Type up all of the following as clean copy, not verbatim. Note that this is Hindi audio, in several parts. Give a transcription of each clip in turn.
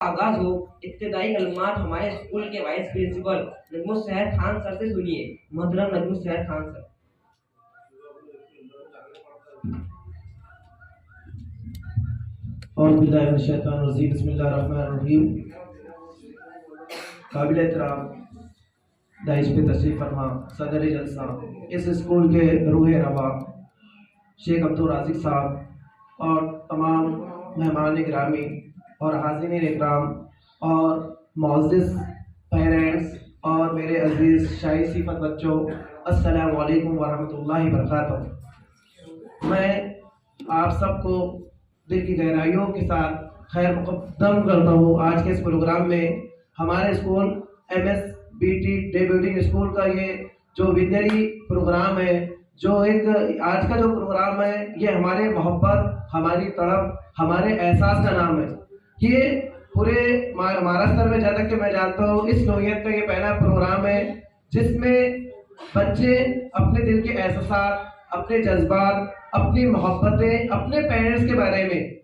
आगाज हो। इब्तिदाई कलमात हमारे स्कूल के vice principal Najmul Khan sir से सुनिए। मोहतरम नजमुल खान सर। काबिल एहतराम दाइश पे तशरीफ फरमा सदर जलसा इस स्कूल के रूह रवा शेख अब्दुल राज़िक साहब और तमाम मेहमान गिरामी और हाज़िरीन इकराम और मुअज़्ज़िज़ पेरेंट्स और मेरे अजीज़ शाही सिफत बच्चों, अस्सलामु अलैकुम वरहमतुल्लाहि वबरकातुहू। मैं आप सबको दिल की गहराइयों के साथ खैर मुक़द्दम करता हूँ। आज के इस प्रोग्राम में हमारे school MSBT day boarding school का ये जो विनरी प्रोग्राम है, जो एक आज का जो प्रोग्राम है, ये हमारे मोहब्बत, हमारी तड़प, हमारे एहसास का नाम है। ये पूरे महाराष्ट्र में, जहाँ तक कि मैं जानता हूँ, इस नौइयत का ये पहला प्रोग्राम है जिसमें बच्चे अपने दिल के एहसास, अपने जज्बात, अपनी मोहब्बतें, अपने पेरेंट्स के बारे में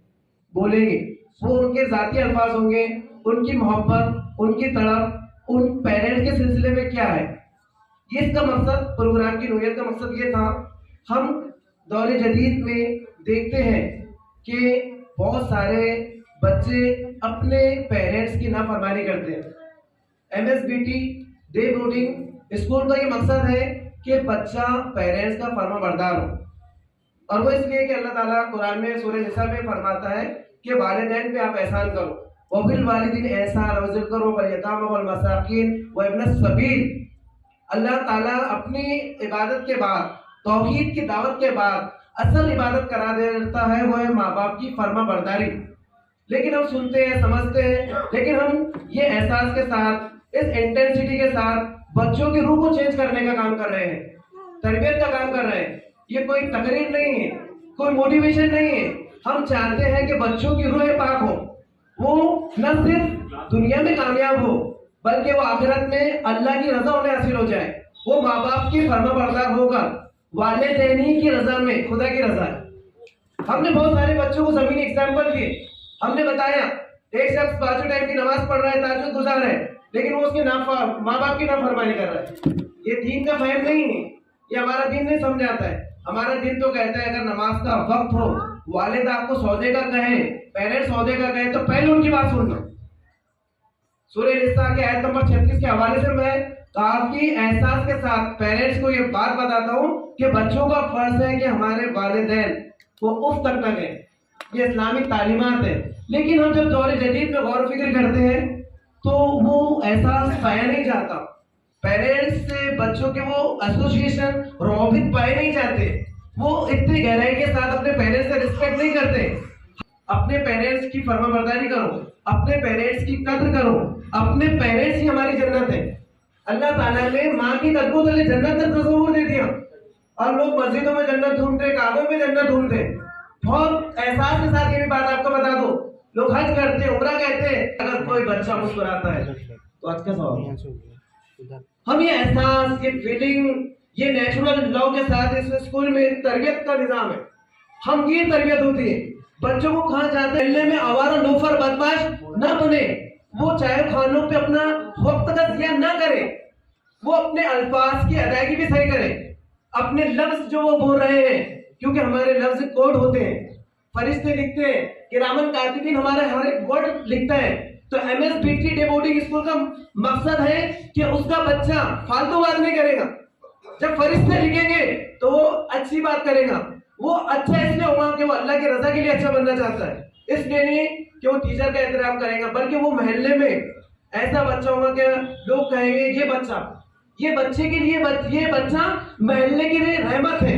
बोलेंगे। वो उनके ज़ाती अल्फाज होंगे, उनकी मोहब्बत, उनकी तड़प, उन पेरेंट्स के सिलसिले में क्या है। ये इसका मकसद, प्रोग्राम की नौइयत का मकसद ये था। हम दौर जदीद में देखते हैं कि बहुत सारे बच्चे अपने पेरेंट्स की नाफरमानी करते हैं। MSBT डे बोर्डिंग स्कूल का ये मकसद है कि बच्चा पेरेंट्स का फर्माबरदार हो, और वो इसलिए कि अल्लाह ताला कुरान में सूरह निसा में फरमाता है कि वालिदैन पे आप एहसान करो, वबिल वालिदैन एहसान वज़िल करो वल यतामा वल मसाकीन व इब्न सबील। अल्लाह ताला अपनी इबादत के बाद, तौहीद की दावत के बाद असल इबादत करा देता है, वो है माँ बाप की फर्माबरदारी। लेकिन हम सुनते हैं, समझते हैं, लेकिन हम ये एहसास के साथ, इस इंटेंसिटी के साथ बच्चों की रूह को चेंज करने का काम कर रहे हैं, तरबियत का काम कर रहे हैं। ये कोई तकरीर नहीं है, कोई मोटिवेशन नहीं है। हम चाहते हैं कि बच्चों की रूह पाक हो, वो न सिर्फ दुनिया में कामयाब हो, बल्कि वो आखिरत में अल्लाह की रजा उन्हें हासिल हो जाए। वो माँ बाप की फर्माबरदार होगा, वालिदैन की रजा में खुदा की रजा है। हमने बहुत सारे बच्चों को ज़मीनी एग्जाम्पल दिए। हमने बताया एक शख्स 5 टाइम की नमाज पढ़ रहा है, ताज्जुद गुजार है, लेकिन वो उसके माँ बाप की नाफरमानी कर रहा है। ये दीन का फहम नहीं है, ये हमारा दीन नहीं समझाता है। हमारा दीन तो कहता है अगर नमाज का वक्त हो, वालिद आपको सौदे का कहे, पेरेंट्स सौदे का कहे, तो पहले उनकी बात सुनना। सूरह निसा के आयत नंबर 36 के हवाले से मैं काफी एहसास के साथ पेरेंट्स को ये बात बताता हूँ कि बच्चों का फर्ज है कि हमारे वालिदैन को उफ तक न कहें। ये इस्लामिक तालीमात है। लेकिन हम जब दौर जदीद में गौर फिक्र करते हैं तो वो एहसास पाया नहीं जाता। पेरेंट्स से बच्चों के वो एसोसिएशन, रौबित पाए नहीं जाते। वो इतनी गहराई के साथ अपने पेरेंट्स से रिस्पेक्ट नहीं करते। अपने पेरेंट्स की फर्माबरदारी करो, अपने पेरेंट्स की कद्र करो। अपने पेरेंट्स ही हमारी जन्नत है। अल्लाह ताला ने माँ की कदमों तले जन्नत का तस्वीर दे दिया, और लोग मस्जिदों में जन्नत ढूंढते, काबे में जन्नत ढूंढते। बहुत एहसास के साथ ये भी बात आपको बता दो, लोग हज करते, उम्रा कहते हैं, अगर कोई बच्चा मुस्कुराता है तो आज का सवाल। हम ये एहसास, ये फीलिंग, ये नेचुरल लव के साथ इस स्कूल में तरबियत का निजाम है। हम ये तरबियत होती है। बच्चों को कहा जाता है मिलने में आवारा लोफर बदमाश न बने। वो चाहे खानों पे अपना वक्त का जिया न करे, वो अपने अल्फाज की अदायगी भी सही करे। अपने लफ्ज जो वो बोल रहे हैं, क्योंकि हमारे लफ्ज कोड होते हैं, फरिश्ते लिखते हैं, किरामन कातिबीन हमारा हर एक वर्ड लिखता है। तो MSBT डे बोर्डिंग स्कूल का मकसद है कि उसका बच्चा फालतू बात नहीं करेगा। जब फरिश्ते लिखेंगे तो वो अच्छी बात करेगा। वो अच्छा इसलिए होगा कि वो अल्लाह की रजा के लिए अच्छा बनना चाहता है, इसलिए नहीं कि वो टीचर का एहतराम करेगा, बल्कि वो मोहल्ले में ऐसा बच्चा होगा कि लोग कहेंगे ये बच्चे के लिए ये बच्चा मोहल्ले के लिए रहमत है।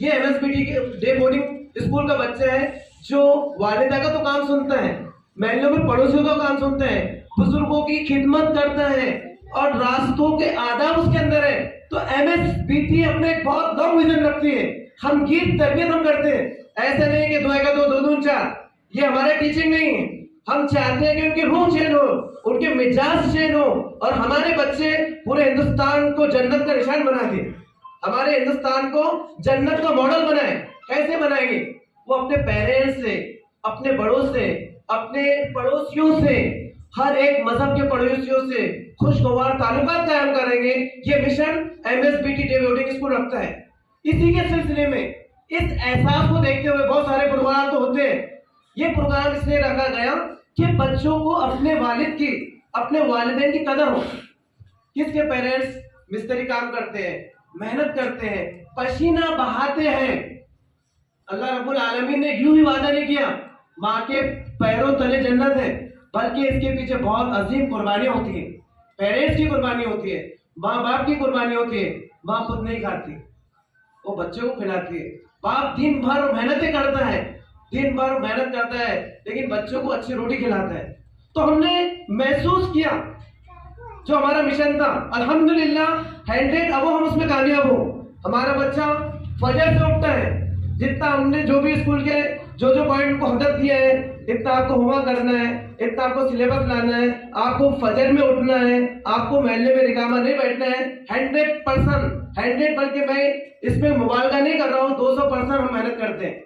ये MSBT के डे बोर्डिंग स्कूल का बच्चा है जो वालिदा का तो काम सुनता है, महल्लों में पड़ोसियों का काम सुनता है, बुजुर्गों की खिदमत करता है, और रास्तों के आदाब उसके अंदर है। तो MSBT अपने बहुत लॉन्ग विजन रखती है। हम गीत तरबियत हम करते हैं, ऐसा नहीं कि 2 × 2 2 दूनी 4, ये हमारा टीचिंग नहीं है। हम चाहते हैं कि उनकी रूह चेंज हो, उनके मिजाज चेंज हो, और हमारे बच्चे पूरे हिंदुस्तान को जन्नत का निशान बना दे, हमारे हिंदुस्तान को जन्नत का मॉडल बनाए। कैसे बनाएंगे? वो अपने पेरेंट्स से, अपने बड़ों से, अपने पड़ोसियों से हर एक मजहब के पड़ोसियों से खुशगवार ताल्लुकात कायम करेंगे, ये mission MSBT day boarding school रखता है। इसी के सिलसिले में इस एहसास को देखते हुए बहुत सारे प्रोग्राम तो होते हैं, ये प्रोग्राम इसलिए रखा गया कि बच्चों को अपने वालिद की, अपने वालिदैन की कदर हो। किसके पेरेंट्स मिस्त्री काम करते हैं, मेहनत करते हैं, पसीना बहाते हैं। अल्लाह रब्बुल आलमीन ने यूं ही वादा नहीं किया माँ के पैरों तले जन्नत है, बल्कि इसके पीछे बहुत अजीम कुर्बानियां होती हैं। पेरेंट्स की कुर्बानी होती है, माँ बाप की कुर्बानी होती है। माँ खुद नहीं खाती, वो बच्चों को खिलाती है। बाप दिन भर मेहनतें करता है, दिन भर मेहनत करता है, लेकिन बच्चों को अच्छी रोटी खिलाता है। तो हमने महसूस किया जो हमारा मिशन था, अल्हम्दुलिल्लाह 100 अब हम उसमें कामयाब हो। हमारा बच्चा फजर से उठता है, जितना हमने जो भी स्कूल के जो पॉइंट को हदफ दिया है, इतना आपको होमवर्क करना है, इतना आपको सिलेबस लाना है, आपको फजर में उठना है, आपको महल्ले में रिकामा नहीं बैठना है। 100% बल्कि मैं इसमें मुबालगा नहीं कर रहा हूँ, 200% हम मेहनत करते हैं।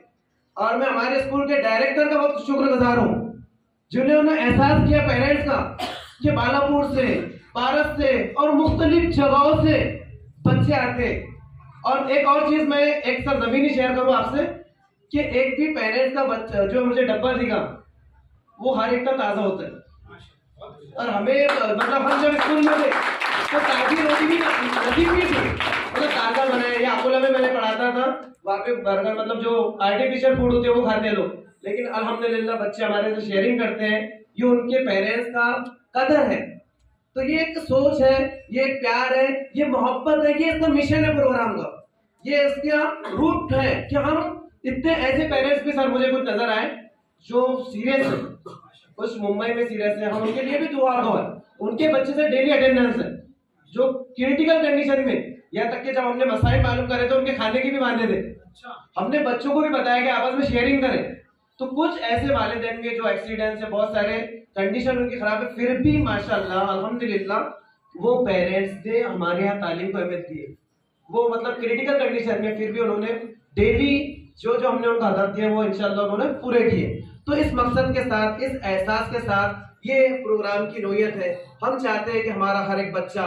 और मैं हमारे स्कूल के डायरेक्टर का बहुत शुक्रगुजार हूँ, जिन्होंने एहसास किया पेरेंट्स का कि बालापुर से, पारस से और मुख्तलिफ जगहों से बच्चे आते। और एक और चीज मैं एक सरजमीनी शेयर करूँ आपसे कि एक भी पेरेंट्स का बच्चा जो मुझे डब्बा दिखा वो हर एक का ताजा होता है। और हमें मतलब हम जब स्कूल में थे तो ताजी रोटी भी नसीब नहीं थी, मतलब ताजा बनाए। या अकोला में मैंने पढ़ाता था, वहाँ पे बर्गर मतलब जो आर्टिफिशियल फूड होते हैं वो खाते हैं लोग, लेकिन अल्हम्दुलिल्लाह बच्चे हमारे से शेयरिंग करते हैं। ये उनके पेरेंट्स का कदर है। तो ये एक सोच है, ये एक प्यार है, ये मोहब्बत है, ये इसका मिशन है प्रोग्राम का, ये इसका रूट है कि हम इतने ऐसे पेरेंट्स भी सर मुझे कुछ नजर आए जो सीरियस है, कुछ मुंबई में सीरियस है, हम उनके लिए भी दुआ है। उनके बच्चे से डेली अटेंडेंस है, जो क्रिटिकल कंडीशन में, यहाँ तक कि जब हमने मसाइल मालूम करे तो उनके खाने की भी माने थे। हमने बच्चों को भी बताया कि आपस में शेयरिंग करें। तो कुछ ऐसे वालिदैन के जो एक्सीडेंट्स है, बहुत सारे कंडीशन उनकी खराब है, फिर भी माशाअल्लाह अल्हम्दुलिल्लाह वो पेरेंट्स ने हमारे यहाँ तालीम को अहमियत दी है। वो मतलब क्रिटिकल कंडीशन में फिर भी उन्होंने डेली जो हमने उनको हदफ दिए वो इंशाअल्लाह उन्होंने पूरे किए। तो इस मकसद के साथ, इस एहसास के साथ ये प्रोग्राम की नोयत है। हम चाहते हैं कि हमारा हर एक बच्चा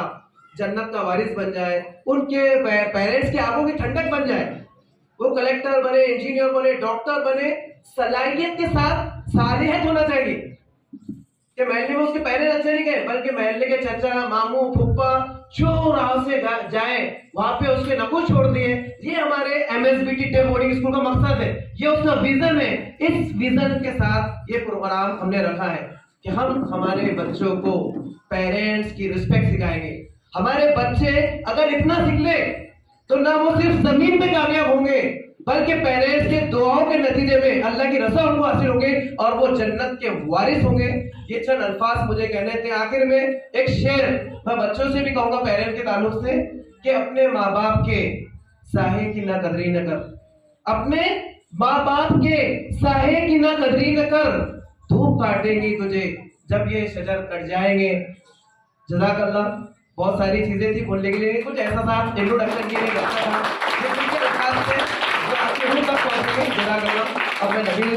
जन्नत का वारिस बन जाए, उनके पेरेंट्स की आंखों की ठंडक बन जाए, वो कलेक्टर बने, इंजीनियर बने, डॉक्टर बने, सलाहियत के साथ सालिहत होना चाहिए कि महल्ले में उसके पेरेंट्स अच्छे नहीं गए, बल्कि महल्ले के चाचा, मामू, फूफा जो राह से जाए वहां पे उसके नकुल छोड़ दिए। ये हमारे MSBT डे बोर्डिंग स्कूल का मकसद है, ये उसका विजन है। इस विजन के साथ ये प्रोग्राम हमने रखा है कि हम हमारे बच्चों को पेरेंट्स की रिस्पेक्ट सिखाएंगे। हमारे बच्चे अगर इतना सीख ले तो ना वो सिर्फ जमीन में कामयाब होंगे, बल्कि पेरेंट्स के दुआओं के नतीजे में अल्लाह की रज़ा उनको हासिल होंगे और वो जन्नत के वारिस होंगे। ये चंद अल्फाज मुझे कहने थे। आखिर में एक शेर मैं बच्चों से भी कहूंगा पेरेंट्स के ताल्लुक से कि अपने माँ बाप के साहे की ना कदरी न कर, अपने माँ बाप के साहे की ना कदरी न कर, धूप काटेंगी तुझे जब ये शजर कट जाएंगे। जज़ाकल्लाह। बहुत सारी चीजें थी बोलने के लिए, कुछ ऐसा था इंट्रोडक्शन के लिए करता था, ये आपके रूह तक पहुंचेंगे। जज़ाकल्लाह। अब मैं नबी